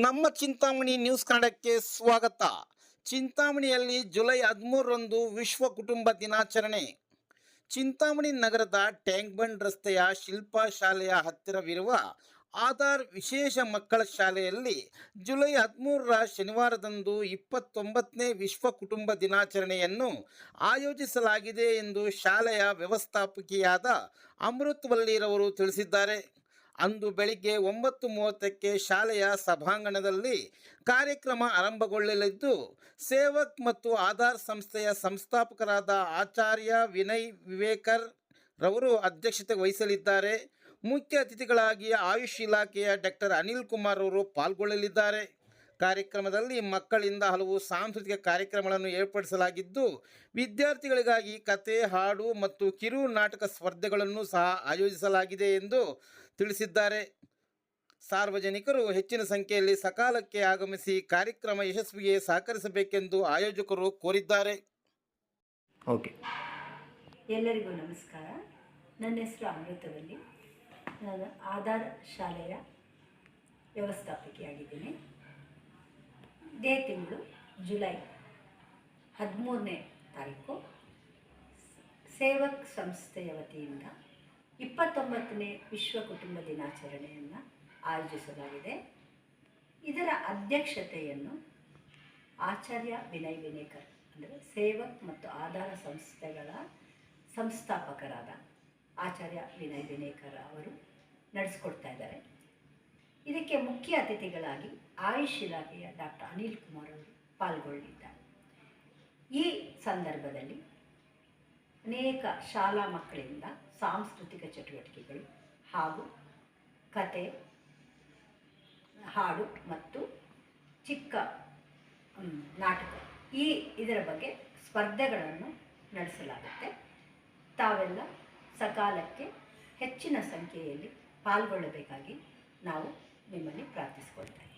ನಮ್ಮ ಚಿಂತಾಮಣಿ ನ್ಯೂಸ್ ಕನ್ನಡಕ್ಕೆ ಸ್ವಾಗತ. ಚಿಂತಾಮಣಿಯಲ್ಲಿ ಜುಲೈ 13ರಂದು ವಿಶ್ವ ಕುಟುಂಬ ದಿನಾಚರಣೆ. ಚಿಂತಾಮಣಿ ನಗರದ ಟ್ಯಾಂಕ್ ಬಂಡ್ ರಸ್ತೆಯ ಶಿಲ್ಪಾ ಶಾಲೆಯ ಹತ್ತಿರವಿರುವ ಆಧಾರ್ ವಿಶೇಷ ಮಕ್ಕಳ ಶಾಲೆಯಲ್ಲಿ ಜುಲೈ 13ರ ಶನಿವಾರದಂದು 29ನೇ ವಿಶ್ವ ಕುಟುಂಬ ದಿನಾಚರಣೆಯನ್ನು ಆಯೋಜಿಸಲಾಗಿದೆ ಎಂದು ಶಾಲೆಯ ವ್ಯವಸ್ಥಾಪಕಿಯಾದ ಅಮೃತ್ ವಲ್ಲಿರವರು ತಿಳಿಸಿದ್ದಾರೆ. ಅಂದು ಬೆಳಿಗ್ಗೆ 9:30ಕ್ಕೆ ಶಾಲೆಯ ಸಭಾಂಗಣದಲ್ಲಿ ಕಾರ್ಯಕ್ರಮ ಆರಂಭಗೊಳ್ಳಲಿದ್ದು, ಸೇವಕ್ ಮತ್ತು ಆಧಾರ್ ಸಂಸ್ಥೆಯ ಸಂಸ್ಥಾಪಕರಾದ ಆಚಾರ್ಯ ವಿನಯ್ ವಿವೇಕರ್ ರವರು ಅಧ್ಯಕ್ಷತೆ ವಹಿಸಲಿದ್ದಾರೆ. ಮುಖ್ಯ ಅತಿಥಿಗಳಾಗಿ ಆಯುಷ್ ಇಲಾಖೆಯ ಡಾಕ್ಟರ್ ಅನಿಲ್ ಕುಮಾರ್ ಅವರು ಪಾಲ್ಗೊಳ್ಳಲಿದ್ದಾರೆ. ಕಾರ್ಯಕ್ರಮದಲ್ಲಿ ಮಕ್ಕಳಿಂದ ಹಲವು ಸಾಂಸ್ಕೃತಿಕ ಕಾರ್ಯಕ್ರಮಗಳನ್ನು ಏರ್ಪಡಿಸಲಾಗಿದ್ದು, ವಿದ್ಯಾರ್ಥಿಗಳಿಗಾಗಿ ಕತೆ, ಹಾಡು ಮತ್ತು ಕಿರು ನಾಟಕ ಸ್ಪರ್ಧೆಗಳನ್ನು ಸಹ ಆಯೋಜಿಸಲಾಗಿದೆ ಎಂದು ತಿಳಿಸಿದ್ದಾರೆ. ಸಾರ್ವಜನಿಕರು ಹೆಚ್ಚಿನ ಸಂಖ್ಯೆಯಲ್ಲಿ ಸಕಾಲಕ್ಕೆ ಆಗಮಿಸಿ ಕಾರ್ಯಕ್ರಮ ಯಶಸ್ವಿಗೆ ಸಹಕರಿಸಬೇಕೆಂದು ಆಯೋಜಕರು ಕೋರಿದ್ದಾರೆ. ಓಕೆ, ಎಲ್ಲರಿಗೂ ನಮಸ್ಕಾರ. ನನ್ನ ಹೆಸರು ಅಮೃತವಲ್ಲಿ. ನಾನು ಆಧಾರ್ ಶಾಲೆಯ ವ್ಯವಸ್ಥಾಪಕಿಯಾಗಿದ್ದೀನಿ. ಇದೇ ತಿಂಗಳು ಜುಲೈ 13ನೇ ತಾರೀಕು ಸೇವಕ್ ಸಂಸ್ಥೆಯ ವತಿಯಿಂದ 29ನೇ ವಿಶ್ವ ಕುಟುಂಬ ದಿನಾಚರಣೆಯನ್ನು ಆಯೋಜಿಸಲಾಗಿದೆ. ಇದರ ಅಧ್ಯಕ್ಷತೆಯನ್ನು ಆಚಾರ್ಯ ವಿನಯ್ ವಿನೇಕರ್ ಅಂದರೆ ಸೇವಕ್ ಮತ್ತು ಆಧಾರ ಸಂಸ್ಥೆಗಳ ಸಂಸ್ಥಾಪಕರಾದ ಆಚಾರ್ಯ ವಿನಯ್ ವಿನೇಕರ್ ಅವರು ನಡೆಸ್ಕೊಡ್ತಾ ಇದ್ದಾರೆ. ಇದಕ್ಕೆ ಮುಖ್ಯ ಅತಿಥಿಗಳಾಗಿ ಆಯುಷ್ ಇಲಾಖೆಯ ಡಾಕ್ಟರ್ ಅನಿಲ್ ಕುಮಾರ್ ಅವರು ಪಾಲ್ಗೊಳ್ಳಲಿದ್ದಾರೆ. ಈ ಸಂದರ್ಭದಲ್ಲಿ ಅನೇಕ ಶಾಲಾ ಮಕ್ಕಳಿಂದ ಸಾಂಸ್ಕೃತಿಕ ಚಟುವಟಿಕೆಗಳು ಹಾಗೂ ಕತೆ, ಹಾಡು ಮತ್ತು ಚಿಕ್ಕ ನಾಟಕ ಇದರ ಬಗ್ಗೆ ಸ್ಪರ್ಧೆಗಳನ್ನು ನಡೆಸಲಾಗುತ್ತೆ. ತಾವೆಲ್ಲ ಸಕಾಲಕ್ಕೆ ಹೆಚ್ಚಿನ ಸಂಖ್ಯೆಯಲ್ಲಿ ಪಾಲ್ಗೊಳ್ಳಬೇಕಾಗಿ ನಾವು ನಿಮ್ಮಲ್ಲಿ ಪ್ರಾರ್ಥಿಸ್ಕೊಳ್ತೇವೆ.